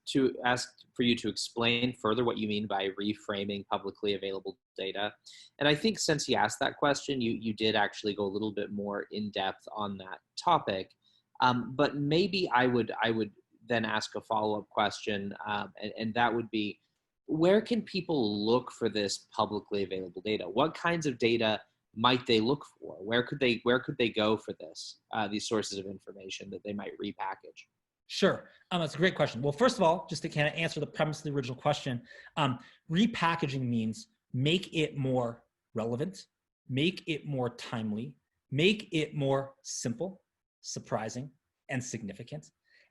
for you to explain further what you mean by reframing publicly available data. And I think since he asked that question, you did actually go a little bit more in depth on that topic. But maybe I would then ask a follow-up question, and that would be, where can people look for this publicly available data? What kinds of data might they look for? Where could they go for this, these sources of information that they might repackage? Sure. That's a great question. Well, first of all, just to kind of answer the premise of the original question, repackaging means make it more relevant, make it more timely, make it more simple, surprising, and significant,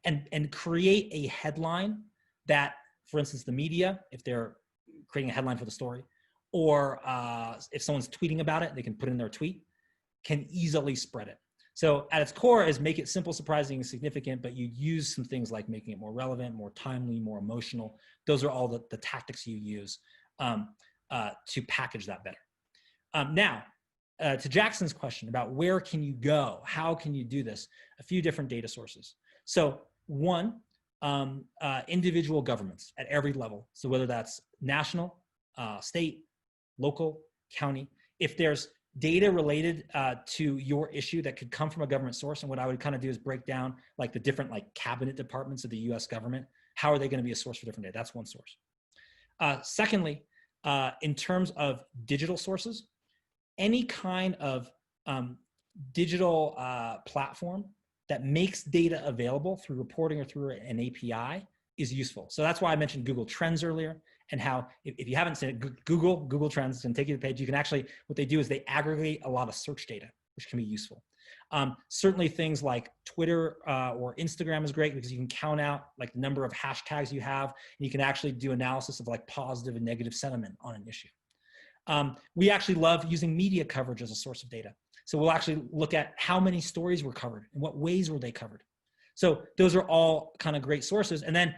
and create a headline that, for instance, the media, if they're creating a headline for the story, or if someone's tweeting about it, they can put in their tweet, can easily spread it. So at its core is make it simple, surprising, and significant, but you use some things like making it more relevant, more timely, more emotional. Those are all the tactics you use to package that better. Now, to Jackson's question about where can you go? How can you do this? A few different data sources. So one, individual governments at every level. So whether that's national, state, local, county, if there's data related to your issue that could come from a government source. And what I would kind of do is break down like the different like cabinet departments of the US government. How are they going to be a source for different data? That's one source. Secondly, in terms of digital sources, any kind of digital platform that makes data available through reporting or through an API is useful. So that's why I mentioned Google Trends earlier, and how if you haven't seen it, Google Trends can take you to the page. You can actually, what they do is they aggregate a lot of search data, which can be useful. Certainly things like Twitter or Instagram is great because you can count out like the number of hashtags you have, and you can actually do analysis of like positive and negative sentiment on an issue. We actually love using media coverage as a source of data. So we'll actually look at how many stories were covered and what ways were they covered. So those are all kind of great sources. And then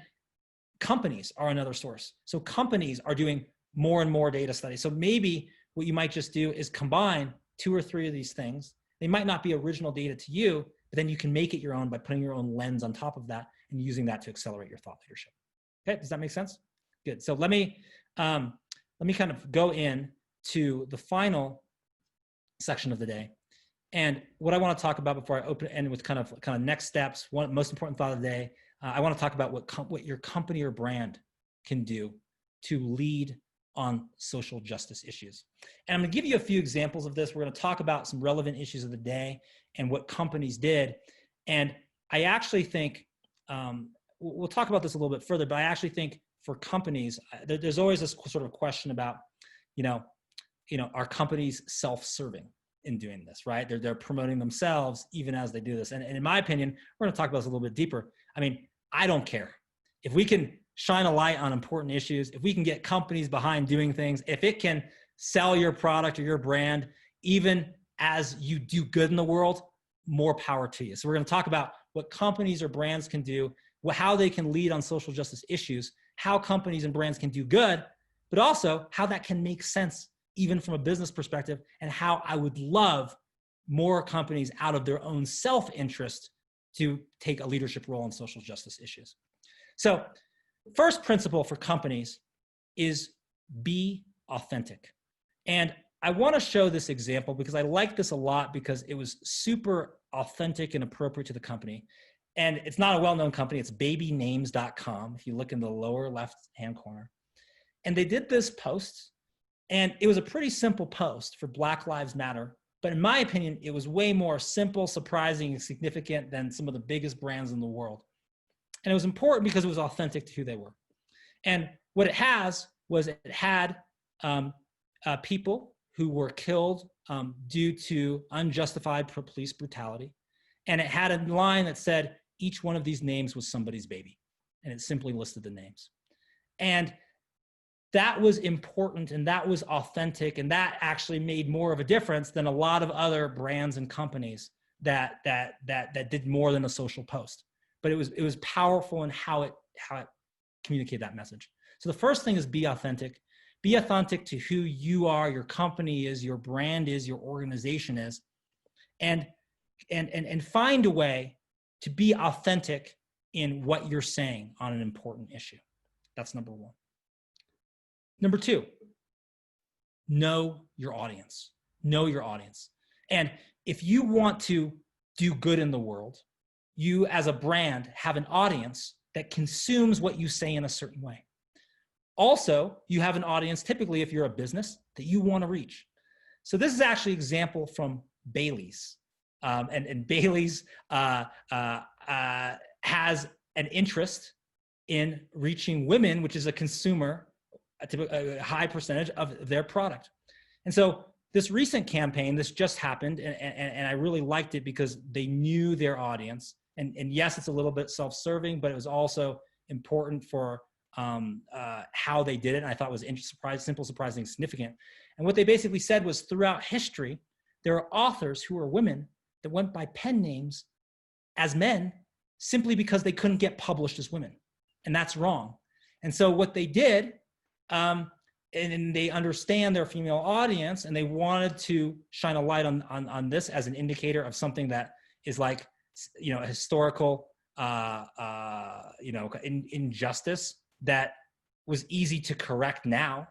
companies are another source. So companies are doing more and more data studies. So maybe what you might just do is combine 2 or 3 of these things. They might not be original data to you, but then you can make it your own by putting your own lens on top of that and using that to accelerate your thought leadership. Okay, does that make sense? Good. So let me kind of go in to the final section of the day. And what I want to talk about before I open it end with kind of next steps, one most important thought of the day, I want to talk about what your company or brand can do to lead on social justice issues. And I'm going to give you a few examples of this. We're going to talk about some relevant issues of the day and what companies did. And I actually think, we'll talk about this a little bit further, but I actually think for companies, there's always this sort of question about, are companies self-serving in doing this, right? They're promoting themselves even as they do this. And in my opinion, we're going to talk about this a little bit deeper. I mean, I don't care. If we can shine a light on important issues, if we can get companies behind doing things, if it can sell your product or your brand, even as you do good in the world, more power to you. So we're going to talk about what companies or brands can do, how they can lead on social justice issues, how companies and brands can do good, but also how that can make sense even from a business perspective, and how I would love more companies out of their own self-interest to take a leadership role in social justice issues. So first principle for companies is be authentic. And I want to show this example because I like this a lot because it was super authentic and appropriate to the company. And it's not a well-known company. It's babynames.com. If you look in the lower left-hand corner. And they did this post, and it was a pretty simple post for Black Lives Matter. But in my opinion, it was way more simple, surprising, and significant than some of the biggest brands in the world. And it was important because it was authentic to who they were. And what it has was it had people who were killed due to unjustified police brutality. And it had a line that said, each one of these names was somebody's baby. And it simply listed the names. And that was important, and that was authentic, and that actually made more of a difference than a lot of other brands and companies that did more than a social post. But it was powerful in how it communicated that message. So the first thing is be authentic. Be authentic to who you are, your company is, your brand is, your organization is, and find a way to be authentic in what you're saying on an important issue. That's number one. Number two, know your audience. Know your audience. And if you want to do good in the world, you as a brand have an audience that consumes what you say in a certain way. Also, you have an audience, typically if you're a business, that you want to reach. So this is actually an example from Bailey's. And Bailey's has an interest in reaching women, which is a consumer, a high percentage of their product. And so this recent campaign, this just happened, and I really liked it because they knew their audience. And yes, it's a little bit self-serving, but it was also important for how they did it. And I thought it was simple, surprising, significant. And what they basically said was throughout history, there are authors who are women that went by pen names as men simply because they couldn't get published as women. And that's wrong. And so what they did, and they understand their female audience, and they wanted to shine a light on this as an indicator of something that is like, a historical, injustice that was easy to correct now,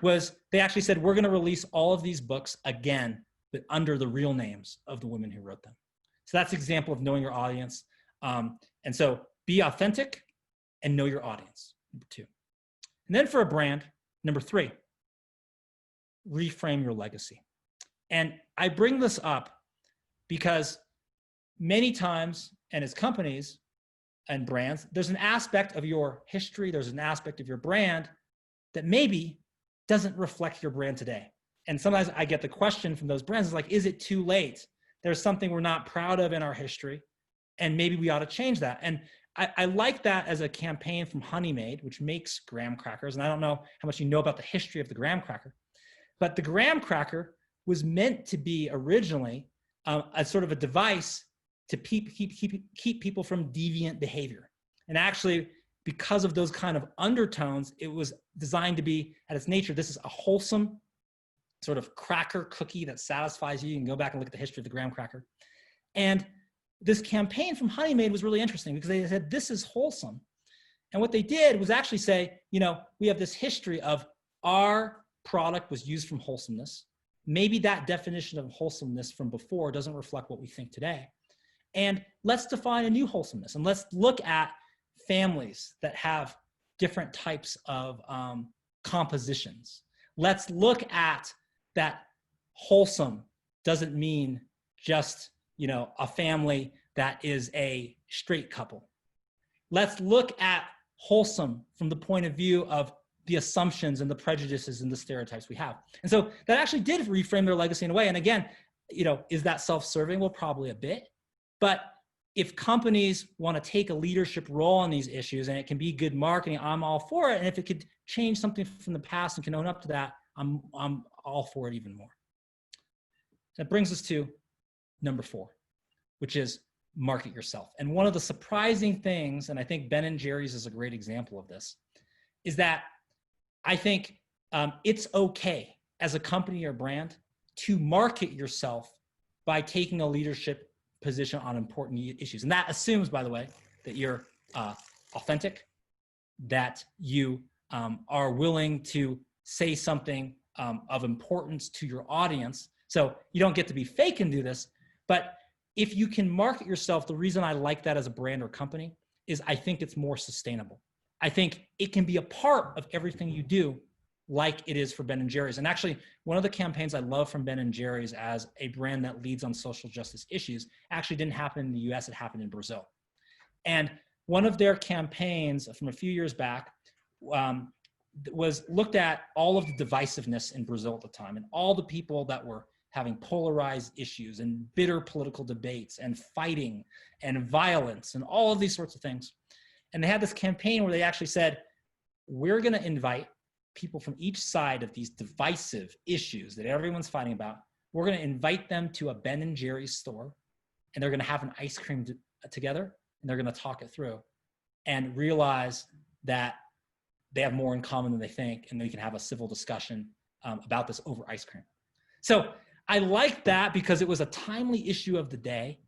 was they actually said, we're going to release all of these books again, but under the real names of the women who wrote them. So that's an example of knowing your audience. And so be authentic and know your audience, number two. And then for a brand, number three, reframe your legacy. And I bring this up because many times, and as companies and brands, there's an aspect of your history, there's an aspect of your brand that maybe doesn't reflect your brand today. And sometimes I get the question from those brands, like, is it too late? There's something we're not proud of in our history, and maybe we ought to change that. And I like that as a campaign from Honey Maid, which makes graham crackers. And I don't know how much you know about the history of the graham cracker, but the graham cracker was meant to be originally a sort of a device to keep people from deviant behavior. And actually, because of those kind of undertones, it was designed to be, at its nature, this is a wholesome sort of cracker cookie that satisfies you. You can go back and look at the history of the graham cracker. And this campaign from Honey Maid was really interesting because they said, this is wholesome. And what they did was actually say, we have this history of our product was used from wholesomeness. Maybe that definition of wholesomeness from before doesn't reflect what we think today. And let's define a new wholesomeness. And let's look at families that have different types of compositions. Let's look at that wholesome doesn't mean just, a family that is a straight couple. Let's look at wholesome from the point of view of the assumptions and the prejudices and the stereotypes we have. And so that actually did reframe their legacy in a way. And again, is that self-serving? Well, probably a bit. But if companies want to take a leadership role on these issues and it can be good marketing, I'm all for it. And if it could change something from the past and can own up to that, I'm all for it even more. That brings us to number four. which is market yourself. And one of the surprising things, and I think Ben & Jerry's is a great example of this, is that I think it's okay as a company or brand to market yourself by taking a leadership position on important issues. And that assumes, by the way, that you're authentic, that you are willing to say something of importance to your audience. So you don't get to be fake and do this, but if you can market yourself, the reason I like that as a brand or company is I think it's more sustainable. I think it can be a part of everything you do, like it is for Ben & Jerry's. And actually, one of the campaigns I love from Ben & Jerry's as a brand that leads on social justice issues actually didn't happen in the US, it happened in Brazil. And one of their campaigns from a few years back was looked at all of the divisiveness in Brazil at the time and all the people that were having polarized issues and bitter political debates and fighting and violence and all of these sorts of things. And they had this campaign where they actually said, we're going to invite people from each side of these divisive issues that everyone's fighting about. We're going to invite them to a Ben & Jerry's store, and they're going to have an ice cream together, and they're going to talk it through and realize that they have more in common than they think, and they can have a civil discussion about this over ice cream. So I like that because it was a timely issue of the day.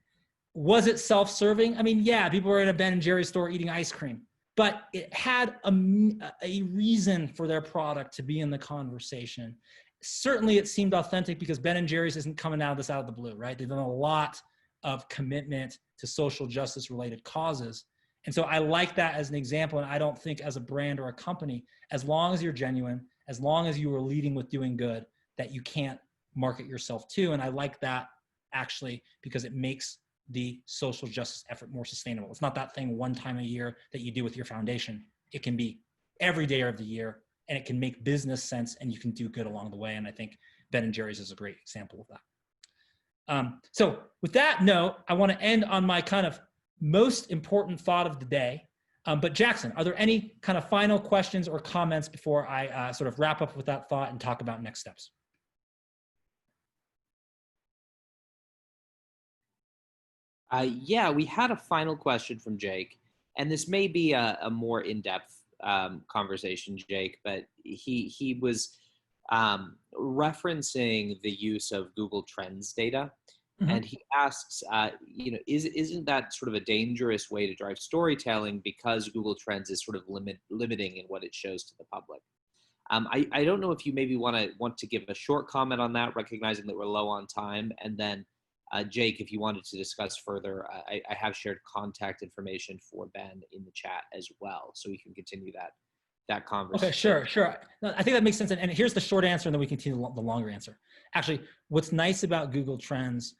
Was it self-serving? I mean, yeah, people were in a Ben & Jerry's store eating ice cream, but it had a reason for their product to be in the conversation. Certainly it seemed authentic because Ben & Jerry's isn't coming out of this out of the blue, right? They've done a lot of commitment to social justice related causes. And so I like that as an example. And I don't think as a brand or a company, as long as you're genuine, as long as you are leading with doing good, that you can't market yourself to. And I like that actually because it makes the social justice effort more sustainable. It's not that thing one time a year that you do with your foundation. It can be every day of the year, and it can make business sense, and you can do good along the way. And I think Ben & Jerry's is a great example of that. So with that note, I want to end on my kind of most important thought of the day. But Jackson, are there any kind of final questions or comments before I sort of wrap up with that thought and talk about next steps? Yeah, we had a final question from Jake, and this may be a more in-depth conversation, Jake, but he was referencing the use of Google Trends data, and he asks, isn't that sort of a dangerous way to drive storytelling because Google Trends is sort of limiting in what it shows to the public? I don't know if you maybe want to give a short comment on that, recognizing that we're low on time, and then Jake, if you wanted to discuss further, I have shared contact information for Ben in the chat as well, so we can continue that conversation. Okay, sure. No, I think that makes sense. And here's the short answer, and then we continue the longer answer. Actually, what's nice about Google Trends,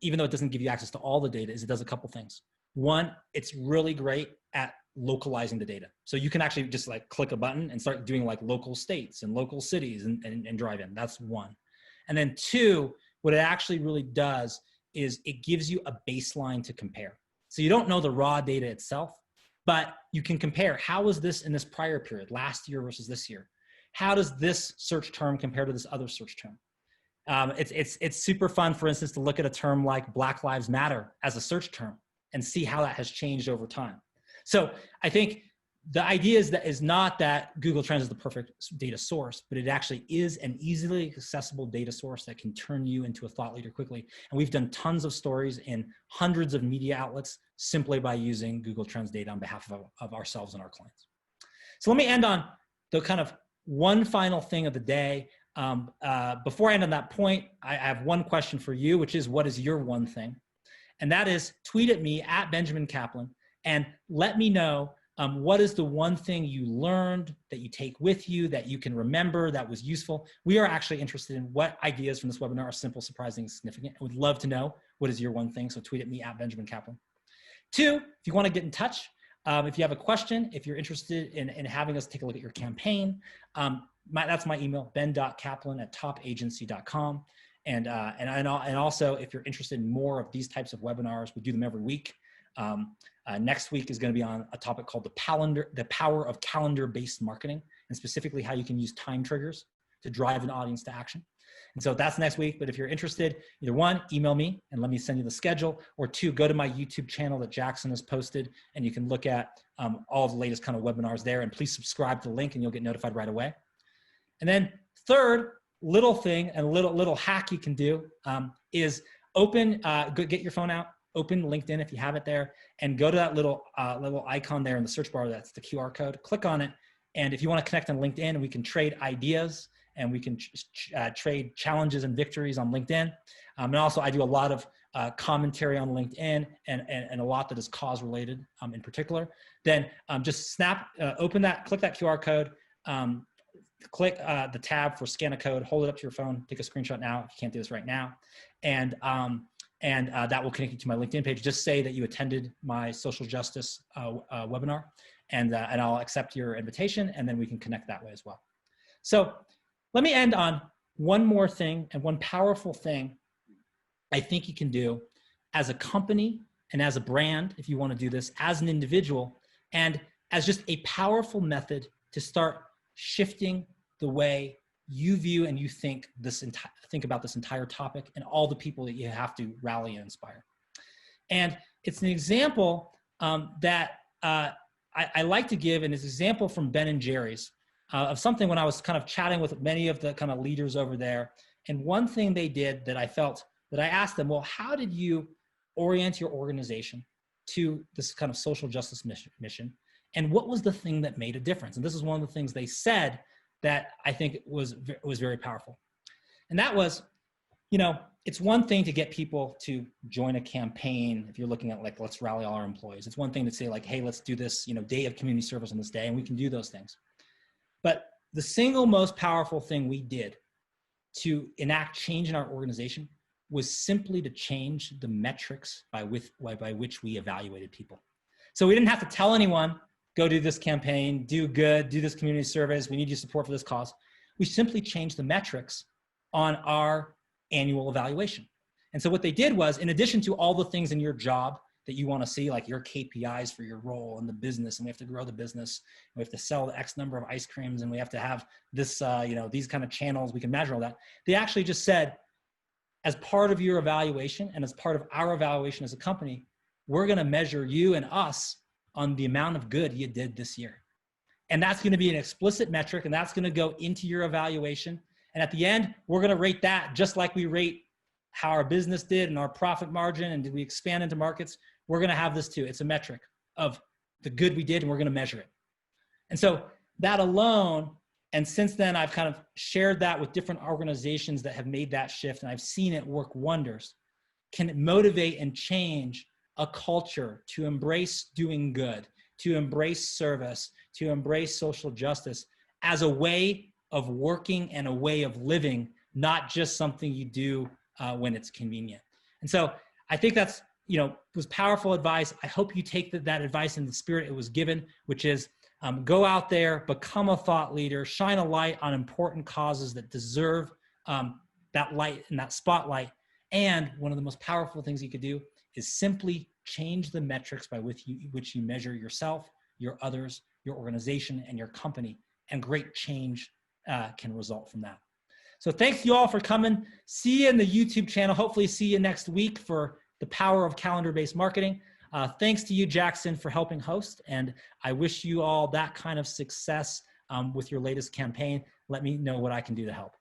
even though it doesn't give you access to all the data, is it does a couple things. One, it's really great at localizing the data. So you can actually just like click a button and start doing like local states and local cities and drive in. That's one. And then two, what it actually really does is it gives you a baseline to compare. So you don't know the raw data itself, but you can compare how was this in this prior period, last year versus this year? How does this search term compare to this other search term? It's super fun, for instance, to look at a term like Black Lives Matter as a search term and see how that has changed over time. So I think the idea is not that Google Trends is the perfect data source, but it actually is an easily accessible data source that can turn you into a thought leader quickly. And we've done tons of stories in hundreds of media outlets simply by using Google Trends data on behalf of ourselves and our clients. So let me end on the kind of one final thing of the day. Before I end on that point, I have one question for you, which is, what is your one thing? And that is, tweet at me at Benjamin Kaplan and let me know what is the one thing you learned that you take with you that you can remember that was useful. We are actually interested in what ideas from this webinar are simple, surprising, significant. I would love to know what is your one thing. So tweet at me at Benjamin Kaplan. Two, if you want to get in touch, if you have a question, if you're interested in having us take a look at your campaign, that's my email, ben.kaplan@topagency.com. And also, if you're interested in more of these types of webinars, we do them every week. Next week is going to be on a topic called the power of calendar-based marketing, and specifically how you can use time triggers to drive an audience to action. And so that's next week. But if you're interested, either one, email me and let me send you the schedule, or two, go to my YouTube channel that Jackson has posted, and you can look at all the latest kind of webinars there. And please subscribe to the link and you'll get notified right away. And then third little thing and little hack you can do is get your phone out, open LinkedIn if you have it there, and go to that little icon there in the search bar. That's the QR code. Click on it. And if you want to connect on LinkedIn, we can trade ideas and we can trade challenges and victories on LinkedIn. And also I do a lot of commentary on LinkedIn and a lot that is cause related in particular. Then just open that, click that QR code, click the tab for scan a code, hold it up to your phone, take a screenshot now if you can't do this right now. And that will connect you to my LinkedIn page. Just say that you attended my social justice webinar, and I'll accept your invitation, and then we can connect that way as well. So let me end on one more thing, and one powerful thing I think you can do as a company and as a brand, if you want to do this as an individual, and as just a powerful method to start shifting the way you view and you think about this entire topic and all the people that you have to rally and inspire. And it's an example that I like to give, and it's an example from Ben & Jerry's of something when I was kind of chatting with many of the kind of leaders over there. And one thing they did that I asked them, well, how did you orient your organization to this kind of social justice mission? And what was the thing that made a difference? And this is one of the things they said that I think was very powerful. And that was, it's one thing to get people to join a campaign. If you're looking at like, let's rally all our employees. It's one thing to say like, hey, let's do this, day of community service on this day, and we can do those things. But the single most powerful thing we did to enact change in our organization was simply to change the metrics by which we evaluated people. So we didn't have to tell anyone, go do this campaign, do good, do this community service, we need your support for this cause. We simply changed the metrics on our annual evaluation. And so what they did was, in addition to all the things in your job that you want to see, like your KPIs for your role in the business, and we have to grow the business, and we have to sell the X number of ice creams, and we have to have this, these kind of channels, we can measure all that. They actually just said, as part of your evaluation and as part of our evaluation as a company, we're going to measure you and us on the amount of good you did this year. And that's going to be an explicit metric, and that's going to go into your evaluation. And at the end, we're going to rate that just like we rate how our business did and our profit margin, and did we expand into markets. We're going to have this too. It's a metric of the good we did, and we're going to measure it. And so that alone, and since then I've kind of shared that with different organizations that have made that shift, and I've seen it work wonders, can motivate and change a culture to embrace doing good, to embrace service, to embrace social justice as a way of working and a way of living, not just something you do when it's convenient. And so I think that's, was powerful advice. I hope you take that advice in the spirit it was given, which is go out there, become a thought leader, shine a light on important causes that deserve that light and that spotlight. And one of the most powerful things you could do is simply change the metrics by which you measure yourself, your others, your organization, and your company. And great change can result from that. So thanks you all for coming. See you in the YouTube channel. Hopefully see you next week for the power of calendar-based marketing. Thanks to you, Jackson, for helping host. And I wish you all that kind of success with your latest campaign. Let me know what I can do to help.